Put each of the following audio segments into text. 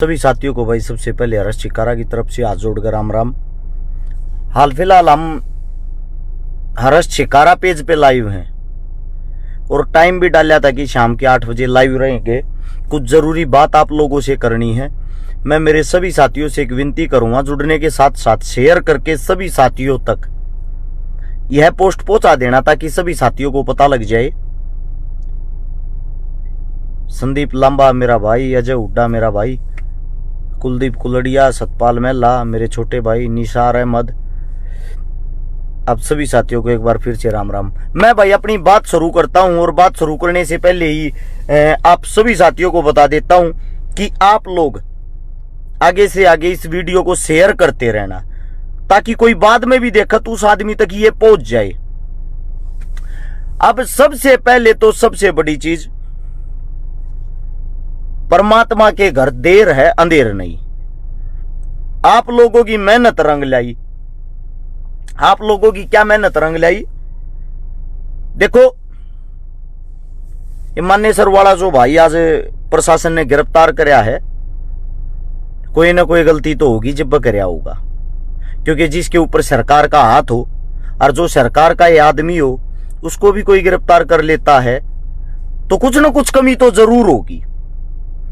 सभी साथियों को भाई सबसे पहले हर्ष चिकारा की तरफ से हाथ जोड़कर राम राम। हाल फिलहाल हम हर्ष चिकारा पेज पे लाइव हैं और टाइम भी डाला था कि शाम के 8 बजे लाइव रहेंगे। कुछ जरूरी बात आप लोगों से करनी है। मैं मेरे सभी साथियों से एक विनती करूंगा, जुड़ने के साथ साथ शेयर करके सभी साथियों तक यह पोस्ट पहुंचा देना ताकि सभी साथियों को पता लग जाए। संदीप लांबा मेरा भाई, अजय हुड्डा मेरा भाई, कुलदीप कुलड़िया, सतपाल महला मेरे छोटे भाई, निसार अहमद, आप सभी साथियों को एक बार फिर से राम राम। मैं भाई अपनी बात शुरू करता हूं और बात शुरू करने से पहले ही आप सभी साथियों को बता देता हूं कि आप लोग आगे से आगे इस वीडियो को शेयर करते रहना ताकि कोई बाद में भी देखा तो उस आदमी तक ये पहुंच जाए। अब सबसे पहले तो सबसे बड़ी चीज, परमात्मा के घर देर है अंधेर नहीं। आप लोगों की मेहनत रंग लाई। आप लोगों की क्या मेहनत रंग लाई? देखो, ये मानेसर वाला जो भाई आज प्रशासन ने गिरफ्तार कराया है, कोई ना कोई गलती तो होगी जब कराया होगा, क्योंकि जिसके ऊपर सरकार का हाथ हो और जो सरकार का ये आदमी हो उसको भी कोई गिरफ्तार कर लेता है तो कुछ ना कुछ कमी तो जरूर होगी।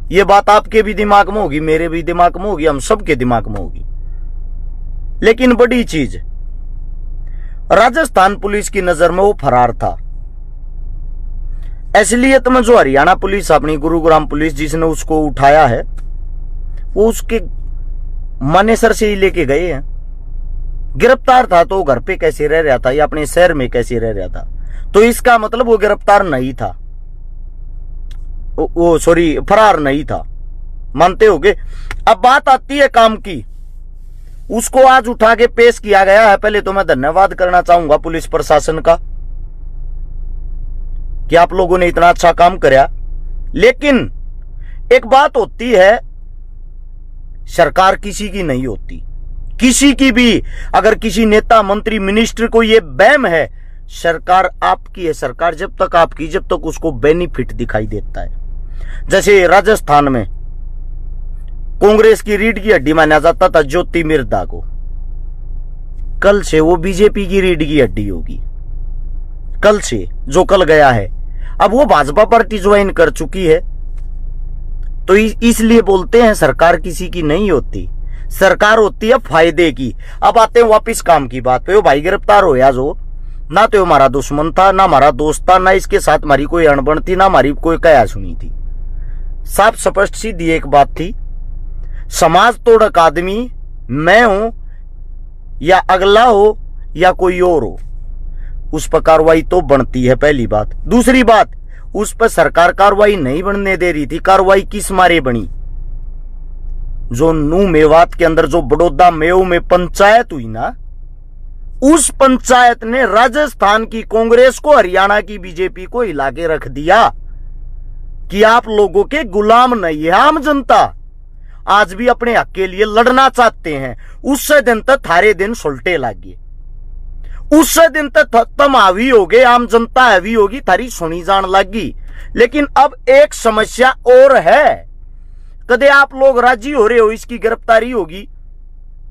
ये बात आपके भी दिमाग में होगी, मेरे भी दिमाग में होगी, हम सबके दिमाग में होगी। लेकिन बड़ी चीज, राजस्थान पुलिस की नजर में वो फरार था। असलियत में जो हरियाणा पुलिस, अपनी गुरुग्राम पुलिस जिसने उसको उठाया है, वो उसके मानेसर से ही लेके गए हैं। गिरफ्तार था तो घर पे कैसे रह रहा था या अपने शहर में कैसे रह रहा था? तो इसका मतलब वो गिरफ्तार नहीं था, वो सॉरी फरार नहीं था। मानते होगे। अब बात आती है काम की, उसको आज उठा के पेश किया गया है। पहले तो मैं धन्यवाद करना चाहूंगा पुलिस प्रशासन का कि आप लोगों ने इतना अच्छा काम किया। लेकिन एक बात होती है, सरकार किसी की नहीं होती, किसी की भी। अगर किसी नेता, मंत्री, मिनिस्टर को यह वहम है सरकार आपकी है, सरकार जब तक आपकी, जब तक उसको बेनिफिट दिखाई देता है। जैसे राजस्थान में कांग्रेस की रीढ़ की हड्डी माना जाता था ज्योति मिर्धा को, कल से वो बीजेपी की रीढ़ की हड्डी होगी। कल से, जो कल गया है, अब वो भाजपा पार्टी ज्वाइन कर चुकी है। तो इसलिए बोलते हैं सरकार किसी की नहीं होती, सरकार होती है फायदे की। अब आते हैं वापिस काम की बात पे। वो भाई गिरफ्तार हो या जो, ना तो हमारा दुश्मन था, ना हमारा दोस्त था, ना इसके साथ हमारी कोई अनबन थी, ना हमारी कोई कया सुनी थी। साफ स्पष्ट सीधी एक बात थी, समाज तोड़क आदमी मैं हूं या अगला हो या कोई और हो, उस पर कार्रवाई तो बनती है, पहली बात। दूसरी बात, उस पर सरकार कार्रवाई नहीं बनने दे रही थी। कार्रवाई किस मारे बनी? जो नू मेवात के अंदर जो बड़ौदा मेव में पंचायत हुई ना, उस पंचायत ने राजस्थान की कांग्रेस को, हरियाणा की बीजेपी को हिला के रख दिया कि आप लोगों के गुलाम नहीं है। आम जनता आज भी अपने हक के लिए लड़ना चाहते हैं। उससे दिन तक थारे दिन सुलटे लागे, उससे दिन तक तुम हावी होगे, आम जनता हावी होगी, थारी सुनी जान लगी। लेकिन अब एक समस्या और है, कदे आप लोग राजी हो रहे हो इसकी गिरफ्तारी होगी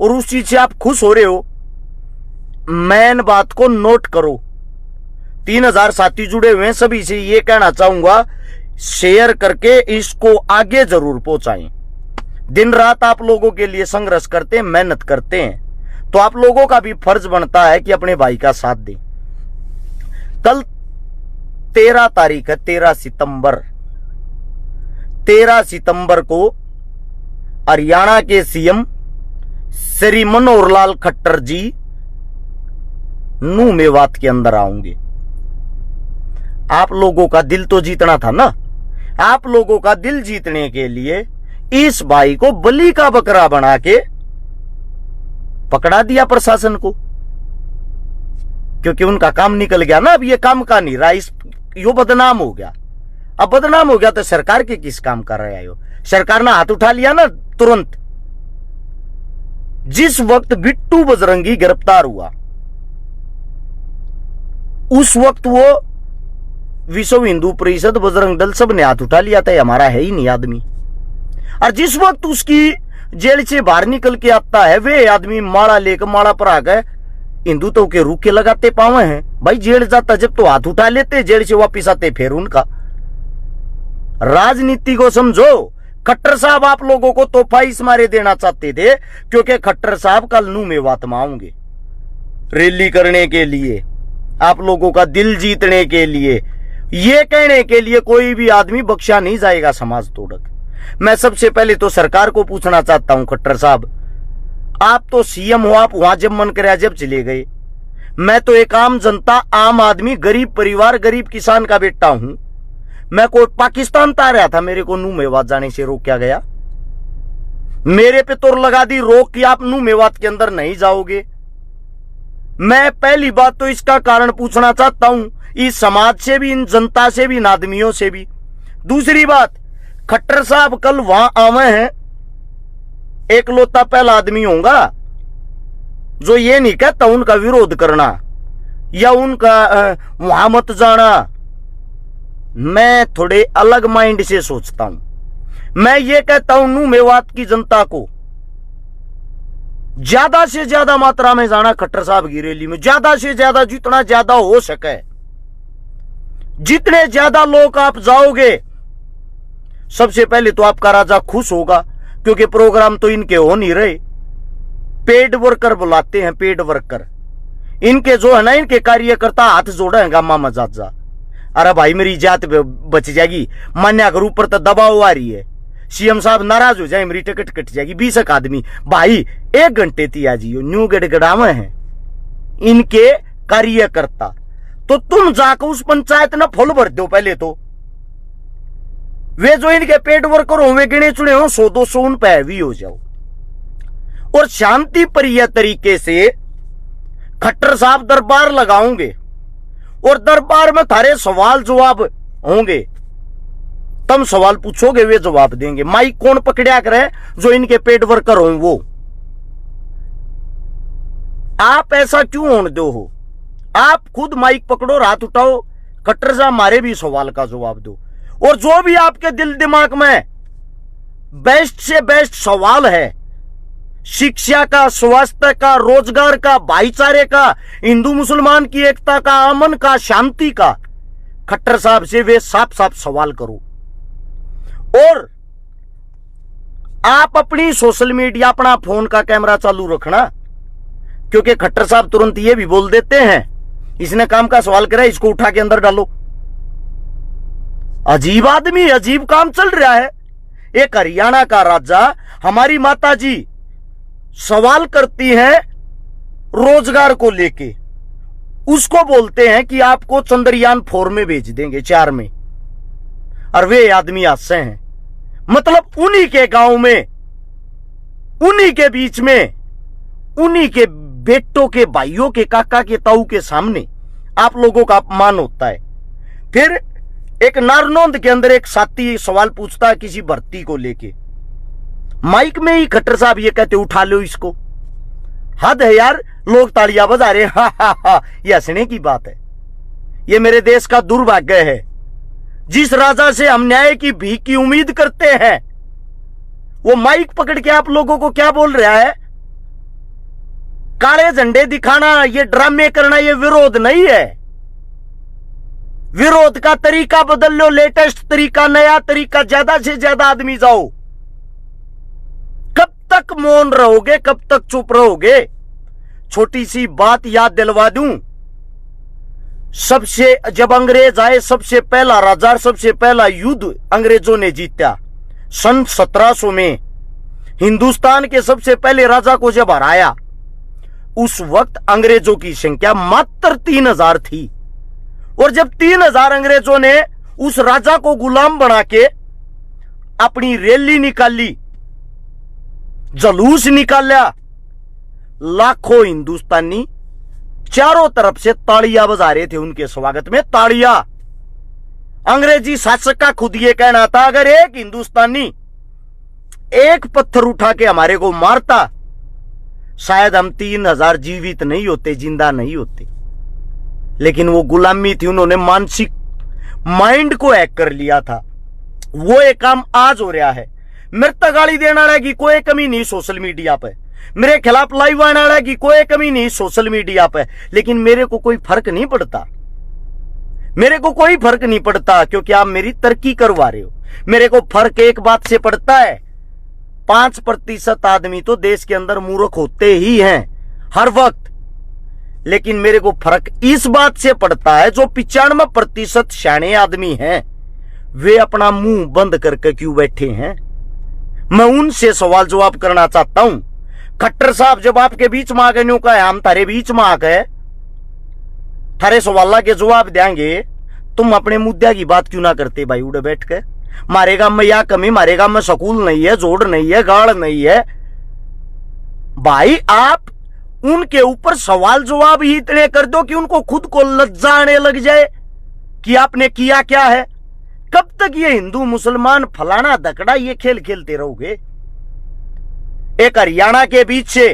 और उस चीज से आप खुश हो रहे हो? मेन बात को नोट करो। 3000 साथी जुड़े हुए हैं, सभी से ये कहना चाहूंगा शेयर करके इसको आगे जरूर पहुंचाएं। दिन रात आप लोगों के लिए संघर्ष करते हैं, मेहनत करते हैं, तो आप लोगों का भी फर्ज बनता है कि अपने भाई का साथ दें। कल 13 तारीख है, 13 सितंबर। 13 सितंबर को हरियाणा के सीएम श्री मनोहर लाल खट्टर जी नू मेवात के अंदर आएंगे। आप लोगों का दिल तो जीतना था ना। आप लोगों का दिल जीतने के लिए इस भाई को बलि का बकरा बना के पकड़ा दिया प्रशासन को, क्योंकि उनका काम निकल गया ना। अब ये काम का नहीं रहा, यो बदनाम हो गया। अब बदनाम हो गया तो सरकार के किस काम कर रहे हो? सरकार ने हाथ उठा लिया ना तुरंत। जिस वक्त बिट्टू बजरंगी गिरफ्तार हुआ, उस वक्त वो विश्व हिंदू परिषद, बजरंग दल सब ने हाथ उठा लिया था, हमारा है ही नहीं आदमी। और जिस वक्त उसकी जेल से बाहर निकल के आता है, वे आदमी माला लेकर माला पर आ गए हिंदुत्व के रूखे लगाते पावे हैं। भाई जेल जाता जब तो हाथ उठा लेते, जेल से वापिस आते फिर उनका। राजनीति को समझो। खट्टर साहब आप लोगों को तोहफा इस मारे देना चाहते थे क्योंकि खट्टर साहब कल नू में बात मांगेंगे रैली करने के लिए, आप लोगों का दिल जीतने के लिए, ये कहने के लिए कोई भी आदमी बख्शा नहीं जाएगा समाज तोड़क। मैं सबसे पहले तो सरकार को पूछना चाहता हूं, खट्टर साहब आप तो सीएम हो, आप वहां जब मन करे जब चले गए। मैं तो एक आम जनता, आम आदमी, गरीब परिवार, गरीब किसान का बेटा हूं। मैं कोई पाकिस्तान ता रहा था, मेरे को नू मेवात जाने से रोका गया। मेरे पे तो लगा दी रोक कि आप नू मेवात के अंदर नहीं जाओगे। मैं पहली बात तो इसका कारण पूछना चाहता हूं, इस समाज से भी, इन जनता से भी, इन आदमियों से भी। दूसरी बात, खट्टर साहब कल वहां आवे हैं, एक लौता पहला आदमी होगा जो ये नहीं कहता उनका विरोध करना या उनका वहां मत जाना। मैं थोड़े अलग माइंड से सोचता हूं। मैं ये कहता हूं नू मेवात की जनता को ज्यादा से ज्यादा मात्रा में जाना खट्टर साहब की रैली में, ज्यादा से ज्यादा, जितना ज्यादा हो सके। जितने ज्यादा लोग आप जाओगे, सबसे पहले तो आपका राजा खुश होगा क्योंकि प्रोग्राम तो इनके हो नहीं रहे। पेड वर्कर बुलाते हैं, पेड वर्कर। इनके जो है ना, इनके कार्यकर्ता हाथ जोड़े हैं गामा मजाजा। अरे भाई मेरी जात बच जाएगी, मान्या कर ऊपर तो दबाव आ रही है, सीएम साहब नाराज हो जाए, मेरी टिकट कट जाएगी। 20 आदमी भाई 1 घंटे थी आज न्यू गड़गड़ावे हैं इनके कार्यकर्ता। तो तुम जाकर उस पंचायत ना फुल भर दो। पहले तो वे जो इनके पेड वर्कर हो, वे गिने चुने हो, 100-200 उन पे भी हो जाओ और शांति प्रिय तरीके से खट्टर साहब दरबार लगाओगे और दरबार में थारे सवाल जवाब होंगे। तुम सवाल पूछोगे, वे जवाब देंगे। माइक कौन पकड़ा करे? जो इनके पेड वर्कर हो वो। आप ऐसा क्यों होने दो हो? आप खुद माइक पकड़ो, हाथ उठाओ, खट्टर साहब हमारे भी सवाल का जवाब दो। और जो भी आपके दिल दिमाग में बेस्ट से बेस्ट सवाल है, शिक्षा का, स्वास्थ्य का, रोजगार का, भाईचारे का, हिंदू मुसलमान की एकता का, अमन का, शांति का, खट्टर साहब से वे साफ साफ सवाल करो। और आप अपनी सोशल मीडिया, अपना फोन का कैमरा चालू रखना, क्योंकि खट्टर साहब तुरंत ये भी बोल देते हैं, इसने काम का सवाल करा, इसको उठा के अंदर डालो। अजीब आदमी, अजीब काम चल रहा है। एक हरियाणा का राजा, हमारी माता जी सवाल करती हैं रोजगार को लेके, उसको बोलते हैं कि आपको चंद्रयान 4 में भेज देंगे, 4 में, और वे आदमी हंसते हैं। मतलब उन्हीं के गांव में, उन्हीं के बीच में, उन्हीं के बेटों के, भाइयों के, काका के, ताऊ के सामने आप लोगों का अपमान होता है। फिर एक नारनौंद के अंदर एक साथी सवाल पूछता है किसी भर्ती को लेके, माइक में ही खट्टर साहब ये कहते उठा लो इसको। हद है यार, लोग तालियां बजा रहे, हा हा हा, ये हंसने की बात है। ये मेरे देश का दुर्भाग्य है। जिस राजा से हम न्याय की भीख की उम्मीद करते हैं, वो माइक पकड़ के आप लोगों को क्या बोल रहा है? काले झंडे दिखाना, ये ड्रामे करना, ये विरोध नहीं है। विरोध का तरीका बदल लो, लेटेस्ट तरीका, नया तरीका, ज्यादा से ज्यादा आदमी जाओ। कब तक मौन रहोगे, कब तक चुप रहोगे? छोटी सी बात याद दिलवा दूं, जब अंग्रेज आए, सबसे पहला राजा, सबसे पहला युद्ध अंग्रेजों ने जीता सन 1700 में। हिंदुस्तान के सबसे पहले राजा को जब हराया, उस वक्त अंग्रेजों की संख्या मात्र 3000 थी। और जब 3000 अंग्रेजों ने उस राजा को गुलाम बना के अपनी रैली निकाली, जलूस निकाला, लाखों हिंदुस्तानी चारों तरफ से तालियां बजा रहे थे उनके स्वागत में, तालियां। अंग्रेजी शासक का खुद ये कहना था, अगर एक हिंदुस्तानी एक पत्थर उठा के हमारे को मारता, शायद हम 3000 जीवित नहीं होते, जिंदा नहीं होते। लेकिन वो गुलामी थी, उन्होंने मानसिक माइंड को हैक कर लिया था। वो एक काम आज हो रहा है। मेरे तक गाली देने वाले की कोई कमी नहीं सोशल मीडिया पे, मेरे खिलाफ लाइव आने वाले की कोई कमी नहीं सोशल मीडिया पे, लेकिन मेरे को कोई फर्क नहीं पड़ता, मेरे को कोई फर्क नहीं पड़ता, क्योंकि आप मेरी तरक्की करवा रहे हो। मेरे को फर्क एक बात से पड़ता है, 5% आदमी तो देश के अंदर मूर्ख होते ही हैं हर वक्त, लेकिन मेरे को फर्क इस बात से पड़ता है जो 95% शाणे आदमी हैं, वे अपना मुंह बंद करके क्यों बैठे हैं। मैं उनसे सवाल जवाब करना चाहता हूं। खट्टर साहब जब आपके बीच में आ गए, न्यू का हम थारे बीच में आ गए, थारे सवाल के जवाब देंगे, तुम अपने मुद्दे की बात क्यों ना करते भाई उड़े बैठ के। मारे गांव में या कमी, मारे गांव में सकूल नहीं है, जोड़ नहीं है, गाड़ नहीं है भाई। आप उनके ऊपर सवाल जवाब ही इतने कर दो कि उनको खुद को लज्जा आने लग जाए कि आपने किया क्या है। कब तक ये हिंदू मुसलमान फलाना दकड़ा ये खेल खेलते रहोगे। एक हरियाणा के बीच से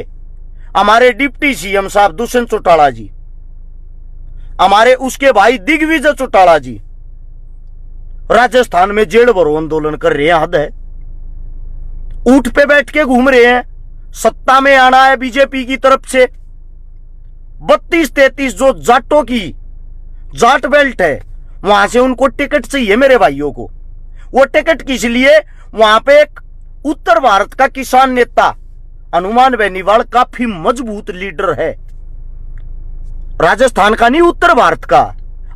हमारे डिप्टी सीएम साहब दुष्यंत चौटाला जी, हमारे उसके भाई दिग्विजय चौटाला जी राजस्थान में जेल भरो आंदोलन कर रहे हैं। हद है, ऊंट पे बैठ के घूम रहे हैं। सत्ता में आना है बीजेपी की तरफ से। 32-33 जो जाटों की जाट बेल्ट है, वहां से उनको टिकट चाहिए मेरे भाइयों को। वो टिकट किस लिए, वहां पे एक उत्तर भारत का किसान नेता हनुमान बेनीवाल काफी मजबूत लीडर है, राजस्थान का नहीं उत्तर भारत का।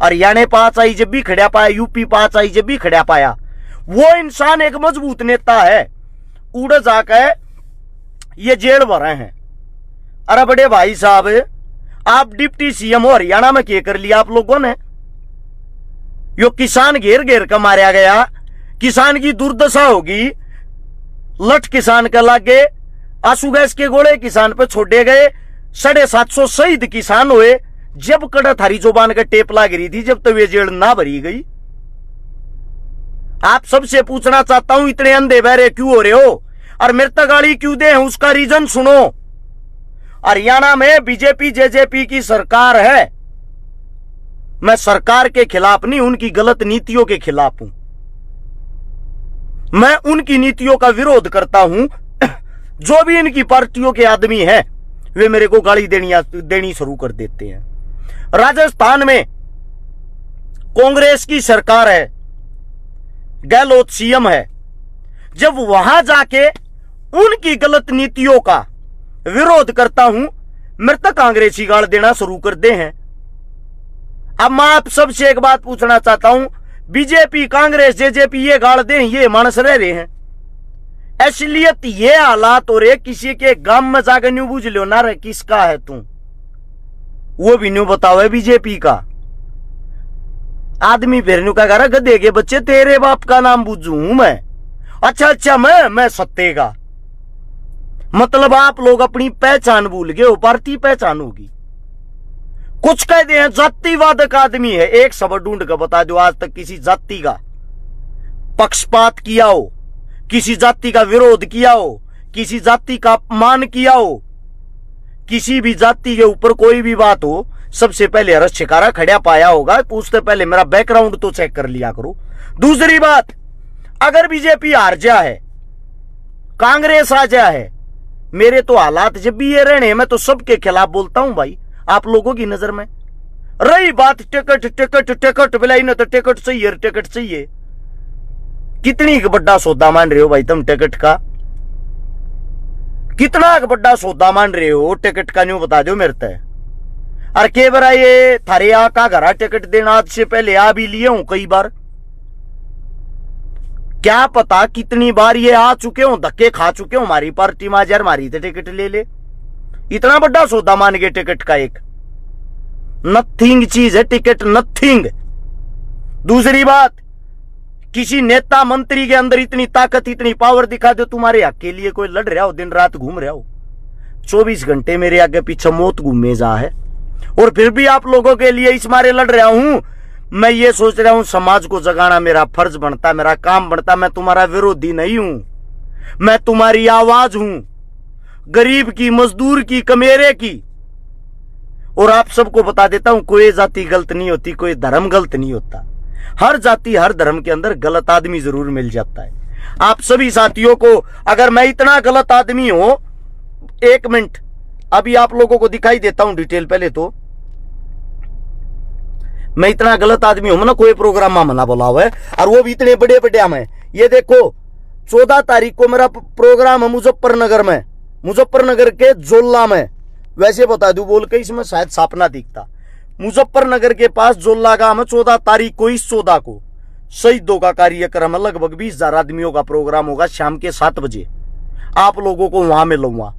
हरियाणा 5 आई जब भी खड़ा पाया, यूपी 5 आई जब भी खड़ा पाया। वो इंसान एक मजबूत नेता है, उड़ जाकर ये जेल भरे हैं। अरे बड़े भाई साहब, आप डिप्टी सीएम हो, हरियाणा में क्या कर लिया आप लोगों ने। यो किसान घेर घेर कर मारा गया, किसान की दुर्दशा होगी, लठ किसान के लागे, आंसू गैस के गोले किसान पे छोड़े गए, 750 शहीद किसान हुए। जब कड़ा थारी जुबान का टेप लाग रही थी, जब तक ये जेल ना भरी गई। आप सबसे पूछना चाहता हूं, इतने अंधे बहरे क्यों हो रहे हो और मेरे तक गाली क्यों दे, उसका रीजन सुनो। हरियाणा में बीजेपी जेजेपी की सरकार है। मैं सरकार के खिलाफ नहीं, उनकी गलत नीतियों के खिलाफ हूं। मैं उनकी नीतियों का विरोध करता हूं। जो भी इनकी पार्टियों के आदमी हैं, वे मेरे को गाली देनी शुरू कर देते हैं। राजस्थान में कांग्रेस की सरकार है, गहलोत सीएम है। जब वहां जाके उनकी गलत नीतियों का विरोध करता हूं, मेरे तक कांग्रेसी गाल देना शुरू कर दे हैं। अब मैं आप सबसे एक बात पूछना चाहता हूं, बीजेपी कांग्रेस जेजेपी ये गाल दे, ये मानस रह रहे हैं। असलियत ये हालात हो रहे, किसी के गांव में जाकर न्यू बुझ लो ना रे किसका है तू, वो भी न्यू बताओ है बीजेपी का आदमी। फिर न्यू का कह गधे के बच्चे तेरे बाप का नाम बुझू मैं। अच्छा मैं सत्ते का मतलब आप लोग अपनी पहचान भूल गए हो, पार्टी पहचान होगी। कुछ कहते हैं जातिवादक आदमी है, एक सबक ढूंढ कर बता दो आज तक किसी जाति का पक्षपात किया हो, किसी जाति का विरोध किया हो, किसी जाति का अपमान किया हो, किसी भी जाति के ऊपर कोई भी बात हो, सबसे पहले हर्ष शिकारा खड़ा पाया होगा तो उससे पहले मेरा बैकग्राउंड तो चेक कर लिया करो। दूसरी बात, अगर बीजेपी हार जा है, कांग्रेस आ जा है, मेरे तो हालात जब भी ये रहने, मैं तो सबके खिलाफ बोलता हूं भाई आप लोगों की नजर में। रही बात टिकट टिकट टिकट बिलाई ना तो टिकट चाहिए, टिकट चाहिए। कितनी बड़ा सौदा मान रहे हो भाई तुम टिकट का, कितना बड़ा सौदा मान रहे हो टिकट का, न्यू बता दो मेरे तय। और के बार ये थारे आ का घरा टिकट देना, आज से पहले आ भी लिए हूं कई बार, क्या पता कितनी बार ये आ चुके हो, धक्के खा चुके हो हमारी पार्टी में। यार मारी थे टिकट ले ले, इतना बड़ा सौदा मान गए टिकट का। एक नथिंग चीज है टिकट, नथिंग। दूसरी बात, किसी नेता मंत्री के अंदर इतनी ताकत इतनी पावर दिखा दो, तुम्हारे हक के लिए कोई लड़ रहा हो, दिन रात घूम रहा हो, 24 घंटे मेरे आगे पीछे मौत घूमे जा है, और फिर भी आप लोगों के लिए इस मारे लड़ रहा हूं। मैं ये सोच रहा हूं समाज को जगाना मेरा फर्ज बनता, मेरा काम बनता। मैं तुम्हारा विरोधी नहीं हूं, मैं तुम्हारी आवाज हूं, गरीब की, मजदूर की, कमेरे की। और आप सबको बता देता हूं, कोई जाति गलत नहीं होती, कोई धर्म गलत नहीं होता। हर जाति हर धर्म के अंदर गलत आदमी जरूर मिल जाता है। आप सभी साथियों को, अगर मैं इतना गलत आदमी हूं, 1 मिनट अभी आप लोगों को दिखाई देता हूं डिटेल। पहले तो मैं इतना गलत आदमी हूं ना, कोई प्रोग्राम में मना बोला हुआ है, और वो भी इतने बड़े बड़े में। ये देखो 14 तारीख को मेरा प्रोग्राम है मुजफ्फरनगर में, मुजफ्फरनगर के जोल्ला में। वैसे बता दूं बोल के इसमें शायद सापना दिखता। मुजफ्फरनगर के पास जोल्ला गांव में 14 तारीख को, इस 14 को शहीदों का कार्यक्रम है। लगभग 20,000 आदमियों का प्रोग्राम होगा शाम के 7 बजे। आप लोगों को वहां मिलूंगा।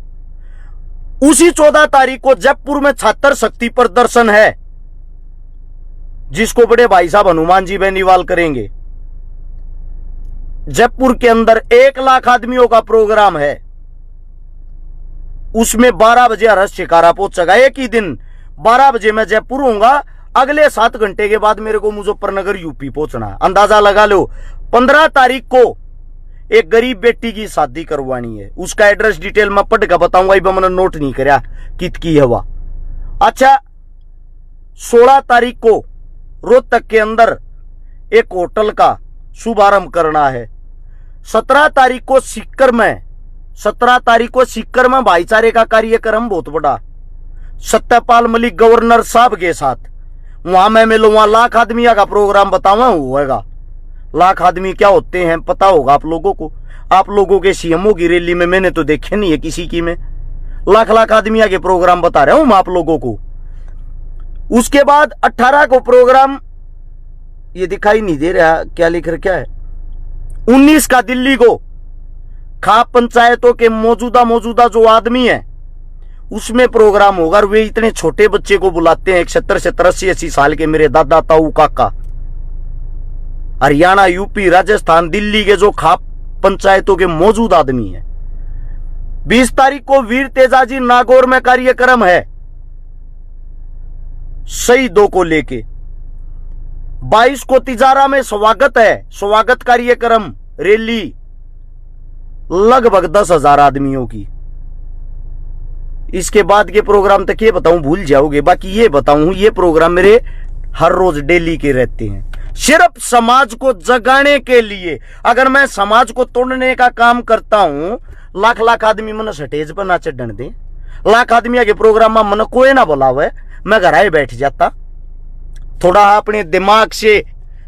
उसी 14 तारीख को जयपुर में छात्र शक्ति प्रदर्शन है, जिसको बड़े भाई साहब हनुमान जी बेनीवाल करेंगे। जयपुर के अंदर 1 लाख आदमियों का प्रोग्राम है। उसमें 12 बजे हर्ष शिकारा पहुंचेगा। एक ही दिन 12 बजे मैं जयपुर होऊंगा, अगले 7 घंटे के बाद मेरे को मुजफ्फरनगर यूपी पहुंचना है। अंदाजा लगा लो। 15 तारीख को एक गरीब बेटी की शादी करवानी है, उसका एड्रेस डिटेल मैं पढ़ के बताऊंगा, इब मैंने नोट नहीं कराया कित की हवा। अच्छा, 16 तारीख को रोहतक के अंदर एक होटल का शुभारंभ करना है। 17 तारीख को सीकर में, 17 तारीख को सीकर में भाईचारे का कार्यक्रम बहुत बड़ा, सत्यपाल मलिक गवर्नर साहब के साथ। वहां मैं मिलूंगा, लाख आदमी का प्रोग्राम बताऊंगा होगा। लाख आदमी क्या होते हैं पता होगा आप लोगों को। आप लोगों के सीएमओ की रैली में मैंने तो देखे नहीं है किसी की में। लाख लाख आदमी के प्रोग्राम बता रहा हूं मैं आप लोगों को। उसके बाद 18 को प्रोग्राम, ये दिखाई नहीं दे रहा क्या लिख रहा, क्या है। 19 का दिल्ली को खाप पंचायतों के मौजूदा जो आदमी है उसमें प्रोग्राम होगा। और वे इतने छोटे बच्चे को बुलाते हैं, 70 80 साल के मेरे दादा ताऊ काका। हरियाणा, यूपी, राजस्थान, दिल्ली के जो खाप पंचायतों के मौजूद आदमी हैं। 20 तारीख को वीर तेजाजी नागौर में कार्यक्रम है शहीदों को लेके। 22 को तिजारा में स्वागत है, स्वागत कार्यक्रम, रैली लगभग 10,000 आदमियों की। इसके बाद के प्रोग्राम तक ये बताऊं भूल जाओगे। बाकी ये बताऊं, ये प्रोग्राम मेरे हर रोज डेली के रहते हैं, सिर्फ समाज को जगाने के लिए। अगर मैं समाज को तोड़ने का काम करता हूं, लाख लाख आदमी मन स्टेज पर ना चढ़ने दे, लाख आदमी के प्रोग्राम में मन कोई ना बुलावे, मैं घर आए बैठ जाता। थोड़ा अपने दिमाग से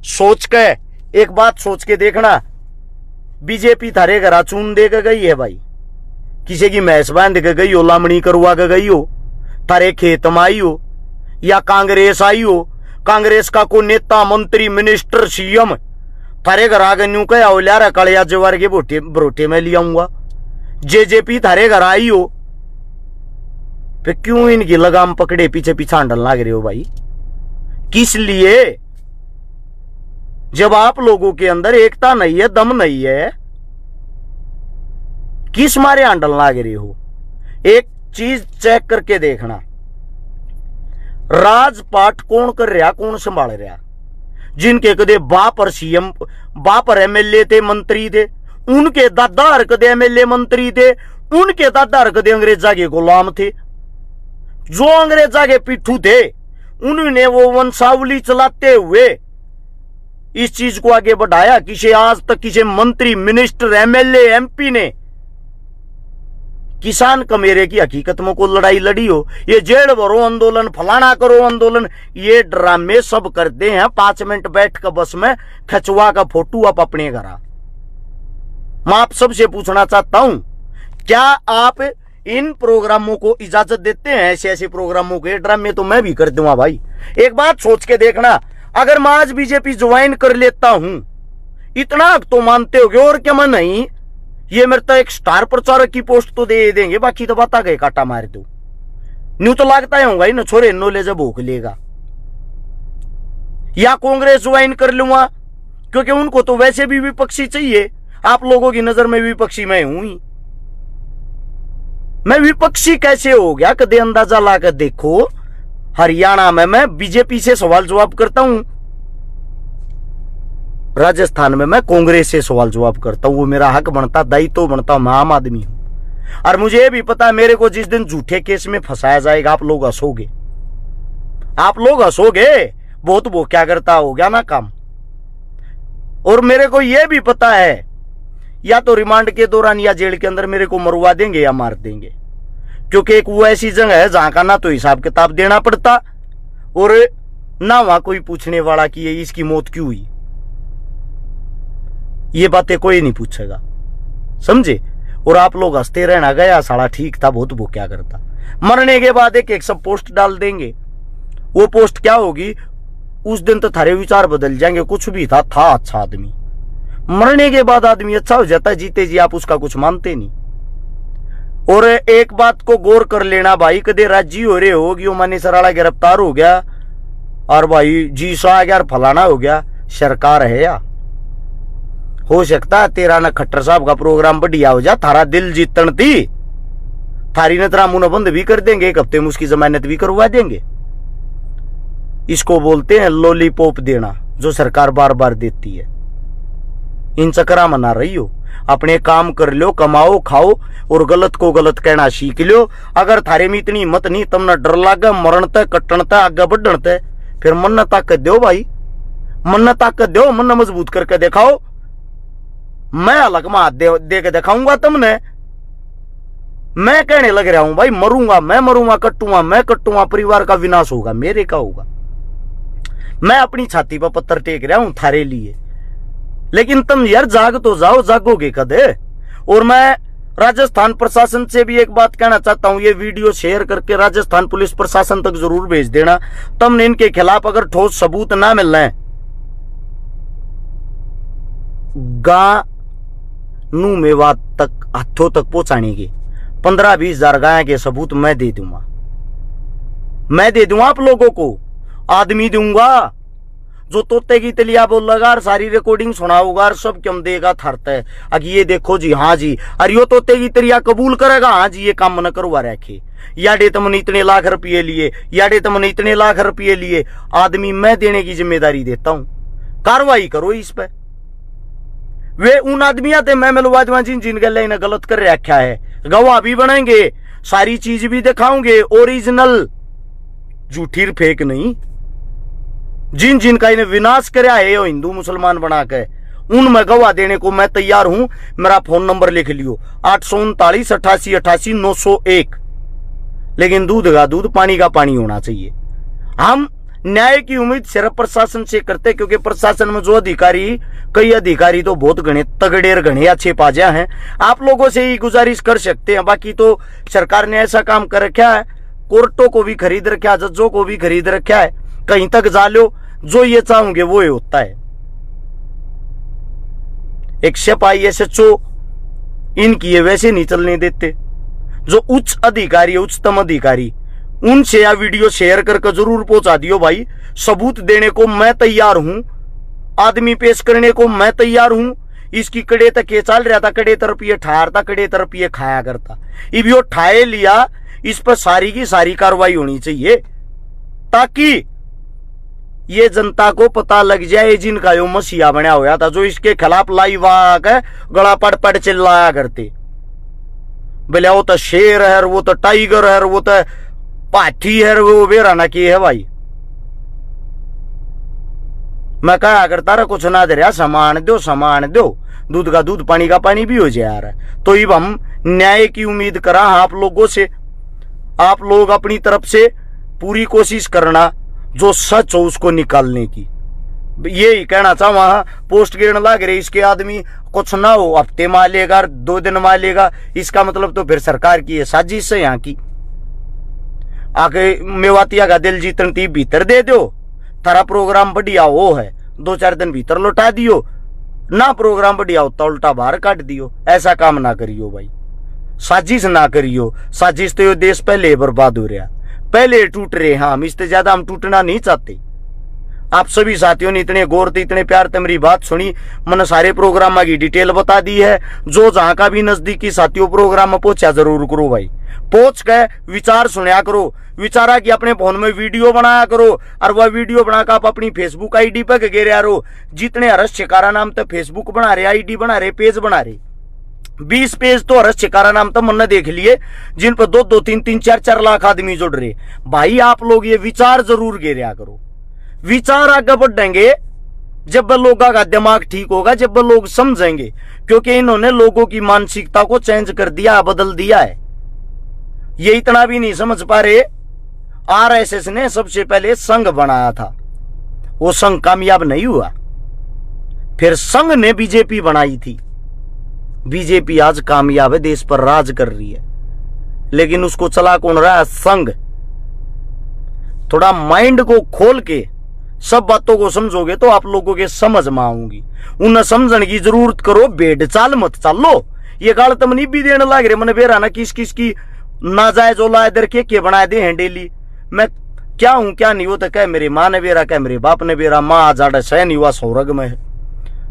सोच के, एक बात सोच के देखना, बीजेपी थारे घर चून दे के गई है भाई, किसी की मैस बांध के गई हो, लामणी करवा के गई हो, थारे खेत में आई हो, या कांग्रेस आई हो, कांग्रेस का कोई नेता मंत्री मिनिस्टर सीएम थारे घर आगे न्यू कया हो, लिया कलिया जवार के बरोटे में ले आऊंगा। जेजेपी थारे घर आई हो, फिर क्यों इनकी लगाम पकड़े पीछे पीछे हांडल लाग रहे हो भाई? किस लिए? जब आप लोगों के अंदर एकता नहीं है, दम नहीं है, किस मारे हांडल लाग रहे हो? एक चीज चेक करके देखना, राजपाट कौन कर रहा, कौन संभाल रहा? जिनके कदे बाप और सीएम, बाप और एमएलए थे, मंत्री थे, उनके दादा हर कदे एमएलए मंत्री थे, उनके दादा हर कदे अंग्रेजा के गुलाम थे। जो अंग्रेजा के पिट्ठू थे, उन्होंने वो वंशावली चलाते हुए इस चीज को आगे बढ़ाया। किसी आज तक किसी मंत्री, मिनिस्टर, एमएलए, एमपी ने किसान कमेरे की हकीकत में को लड़ाई लड़ी हो? ये जेल भरो आंदोलन, फलाना करो आंदोलन, ये ड्रामे सब करते हैं। 5 मिनट बैठ कर बस में खचवा का फोटो आप अपने घर। मैं आप सबसे पूछना चाहता हूं, क्या आप इन प्रोग्रामों को इजाजत देते हैं? ऐसे ऐसे प्रोग्रामों के ड्रामे तो मैं भी कर दूंगा भाई। एक बात सोच के देखना, अगर मैं आज बीजेपी ज्वाइन कर लेता हूं, इतना तो मानते होगे, और क्या मैं नहीं, ये मेरे तो एक स्टार प्रचारक की पोस्ट तो दे देंगे, बाकी तो बता गए काटा मार दो। न्यू तो लगता है होगा ना, छोरे नो ले जब भूख लेगा। या कांग्रेस ज्वाइन कर लूंगा, क्योंकि उनको तो वैसे भी विपक्षी चाहिए। आप लोगों की नजर में विपक्षी मैं हूं ही। मैं विपक्षी कैसे हो गया? कदे अंदाजा लाकर देखो। हरियाणा में मैं बीजेपी से सवाल जवाब करता हूं, राजस्थान में मैं कांग्रेस से सवाल जवाब करता हूं। वो मेरा हक बनता, दायित्व बनता। मैं आम आदमी हूं, और मुझे ये भी पता है मेरे को जिस दिन झूठे केस में फंसाया जाएगा, आप लोग हंसोगे, आप लोग हंसोगे। बहुत वो क्या करता हो गया ना काम। और मेरे को यह भी पता है या तो रिमांड के दौरान या जेल के अंदर मेरे को मरवा देंगे या मार देंगे, क्योंकि एक वो ऐसी जगह है जहां का ना तो हिसाब किताब देना पड़ता और ना वहां कोई पूछने वाला कि ये इसकी मौत क्यों हुई। ये बातें कोई नहीं पूछेगा, समझे। और आप लोग हंसते रहना गया साला ठीक था बहुत, वो क्या करता। मरने के बाद एक सब पोस्ट डाल देंगे, वो पोस्ट क्या होगी उस दिन तो थारे विचार बदल जाएंगे, कुछ भी था अच्छा आदमी। मरने के बाद आदमी अच्छा हो जाता है, जीते जी आप उसका कुछ मानते नहीं। और एक बात को गौर कर लेना भाई, कदे राजी हो रहे हो कि मानी सराड़ा गिरफ्तार हो गया और भाई जी सा गया और फलाना हो गया, सरकार है या हो सकता है तेरा न खट्टर साहब का प्रोग्राम बढ़िया हो जा, थारा दिल जीतन थी, थारी नतरा मुनबंद भी कर देंगे, एक हफ्ते में उसकी जमानत भी करवा देंगे। इसको बोलते हैं लॉलीपॉप देना, जो सरकार बार बार देती है। इन चक्करा में ना रही हो, अपने काम कर लो, कमाओ खाओ और गलत को गलत कहना सीख लो। अगर थारे में इतनी हिम्मत नहीं, तमने डर लागे मरण तक कट्टन तक आगे बढ़न तक, फिर मन न ताकत दो भाई, मन न ताकत दो, मन न मजबूत करके दिखाओ। मैं अलग में हाथ दे के दिखाऊंगा तुमने। मैं कहने लग रहा हूं भाई, मरूंगा मैं, मरूंगा कट्टूंगा मैं, कट्टूंगा परिवार का विनाश होगा, मेरे का होगा। मैं अपनी छाती पर पत्थर टेक रहा हूं थारे लिए, लेकिन तुम यार जाग तो जाओ, जागोगे कदे। और मैं राजस्थान प्रशासन से भी एक बात कहना चाहता हूं, ये वीडियो शेयर करके राजस्थान पुलिस प्रशासन तक जरूर भेज देना। तुमने इनके खिलाफ अगर ठोस सबूत ना मिल रहे, गां मेवात तक हाथों तक पहुंचाने के 15-20 हजार गाय के सबूत मैं दे दूंगा, मैं दे दूंगा आप लोगों को। आदमी दूंगा जो तोते की तलिया बोलेगा और सारी रिकॉर्डिंग सुनाऊंगा और सब क्यों देगा थरता है, अगर ये देखो जी, हाँ जी, और यो तोते की तलिया कबूल करेगा, हाँ जी ये काम न करवा रखे, याडे तुमने इतने लाख रुपये लिए, याडे तुमने इतने लाख रुपये लिए। आदमी मैं देने की जिम्मेदारी देता हूं, कार्रवाई करो इस पे। वे उन आदमियों से मैं मिलवा दूंगा जिन गले इन्हें गलत कर रखा है, गवाह भी बनाएंगे, सारी चीज भी दिखाओगे, ओरिजिनल झूठी फेक नहीं। जिन का इन्हें विनाश कराया है यो हिंदू मुसलमान बना के, उनमें गवाह देने को मैं तैयार हूं। मेरा फोन नंबर लिख लियो 839 88 88 901। लेकिन दूध का दूध पानी का पानी होना चाहिए। हम न्याय की उम्मीद सिर्फ प्रशासन से करते, क्योंकि प्रशासन में जो अधिकारी, कई अधिकारी तो बहुत घने तगड़े और घने अच्छे पाजा हैं। आप लोगों से ही गुजारिश कर सकते हैं, बाकी तो सरकार ने ऐसा काम कर रखा है, कोर्टों को भी खरीद रखा है, जजों को भी खरीद रखा है, कहीं तक जा लो, जो ये चाहोगे वो ही होता है। एक सिपाही SHO इनकी ये वैसे नहीं चलने देते। जो उच्च अधिकारी, उच्चतम अधिकारी, उनसे यह वीडियो शेयर करके जरूर पहुंचा दियो भाई। सबूत देने को मैं तैयार हूं, आदमी पेश करने को मैं तैयार हूं। इसकी कड़े तक ये चल रहा था, कड़े तरफ ये ठहरता, कड़े तरफ ये खाया करता। इब यो ठाए लिया, इस पर सारी की सारी कार्रवाई होनी चाहिए, ताकि ये जनता को पता लग जाए जिनका यो मसीहा बना हुआ था, जो इसके खिलाफ लाइव आकर गला पड़ पड़ चिल्लाया करते, बोले वो तो शेर है, वो तो टाइगर है, वो तो पाठी है, वो बेराना की है भाई। मैं कहा करता रहा कुछ ना दे रहा, सामान दो सामान दो, दूध का दूध पानी का पानी भी हो जाए यार। तो अब हम न्याय की उम्मीद करा आप लोगों से, आप लोग अपनी तरफ से पूरी कोशिश करना जो सच हो उसको निकालने की। यही कहना चाह, वहां पोस्ट गिरने लग रहे, इसके आदमी कुछ ना हो, हफ्ते मालेगा 2 दिन मालेगा, इसका मतलब तो फिर सरकार की है साजिश है यहाँ की। आके मेवातिया का दिल जीतन ती भीतर दे दो, थारा प्रोग्राम बढ़िया हो है 2-4 दिन भीतर लौटा दियो, ना प्रोग्राम बढ़िया होता उल्टा बाहर काट दियो। ऐसा काम ना करियो भाई, साजिश ना करियो। साजिश तो ये देश पहले बर्बाद हो रहा, पहले टूट रहे, हम इससे ज्यादा हम टूटना नहीं चाहते। आप सभी साथियों ने इतने गौर से इतने प्यार से मेरी बात सुनी, मैंने सारे प्रोग्राम की डिटेल बता दी है। जो जहां का भी नजदीकी साथियों प्रोग्राम में पहुंचा जरूर करो भाई, पहुंच के विचार सुनया करो, विचारा कि अपने फोन में वीडियो बनाया करो, और वह वीडियो बनाकर आप अपनी फेसबुक आईडी पर गेरा रहो। जितने हर्ष शिकारा नाम तो फेसबुक बना रहे, आईडी बना रहे, पेज बना रहे, 20 पेज तो हर्ष शिकारा नाम तो मैंने देख लिए, जिन पर 2-2, 3-3, 4-4 लाख आदमी जुड़ रहे। भाई आप लोग ये विचार जरूर गेरा करो, विचार आगे बढ़ेंगे जब लोगों का दिमाग ठीक होगा, जब लोग समझेंगे, क्योंकि इन्होंने लोगों की मानसिकता को चेंज कर दिया, बदल दिया है। ये इतना भी नहीं समझ पा रहे, आरएसएस ने सबसे पहले संघ बनाया था, वो संघ कामयाब नहीं हुआ, फिर संघ ने बीजेपी बनाई थी। बीजेपी आज कामयाब है, देश पर राज कर रही है, लेकिन उसको चला कौन रहा है? संघ। थोड़ा माइंड को खोल के सब बातों को समझोगे तो आप लोगों के समझ में आऊंगी। उन्हें समझने की जरूरत करो, भेड़ चाल मत चालो। ये गाल तम नहीं भी देने लग रहे मन बेरा ना, किस किस की नाजायज औलाद के बनाए दे हैं डेली। मैं क्या हूं क्या नहीं, वो तो कह मेरी माँ ने बेरा, कह मेरे बाप ने बेरा, माँ आजाड़ सहन युवा सौरग में है।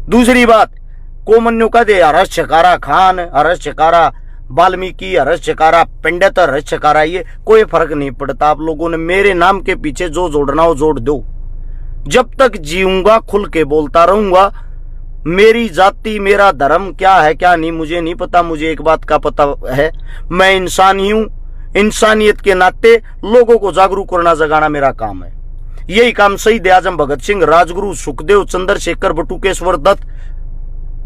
दूसरी बात, कोमन्यु का दे हरस चकारा खान, हरस चकारा वाल्मीकि, हरस चकारा पंडित, हरस चकारा, ये कोई फर्क नहीं पड़ता। आप लोगों ने मेरे नाम के पीछे जो जोड़ना हो जोड़ दो। जब तक जीऊंगा खुल के बोलता रहूंगा। मेरी जाति मेरा धर्म क्या है क्या नहीं मुझे नहीं पता। मुझे एक बात का पता है, मैं इंसान ही हूं। इंसानियत के नाते लोगों को जागरूक करना, जगाना मेरा काम है। यही काम शहीद आजम भगत सिंह, राजगुरु सुखदेव, चंद्रशेखर, बटुकेश्वर दत्त,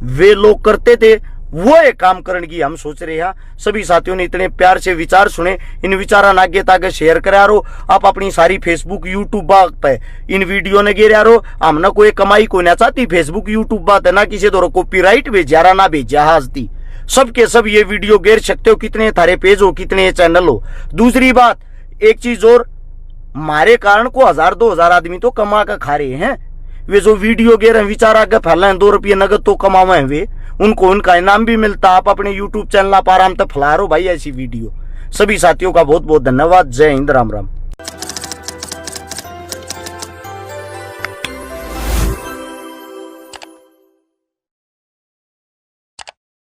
वे लोग करते थे। वो एक काम करने की हम सोच रहे हैं। सभी साथियों ने इतने प्यार से विचार सुने, इन विचारा आगे तागे शेयर करा रो। आप अपनी सारी फेसबुक यूट्यूब बात पे इन वीडियो ने गिरा रो। हमने कोई कमाई को ना चाहती, फेसबुक यूट्यूब बात है ना, किसी दो कॉपीराइट भेजा ना भेजा हाजती, सबके सब ये वीडियो गिर सकते हो, कितने थारे पेज हो, कितने चैनल हो। दूसरी बात, एक चीज और, हमारे कारण को 1000-2000 आदमी तो कमा कर खा रहे हैं। वे जो वीडियो गे रहे विचार आगे फैलाएं, 2 रुपये नगद तो कमावे हैं वे, उनको उनका इनाम भी मिलता। आप अपने यूट्यूब चैनल आप आराम तक फैला रहे हो भाई ऐसी वीडियो। सभी साथियों का बहुत बहुत धन्यवाद। जय हिंद, राम राम।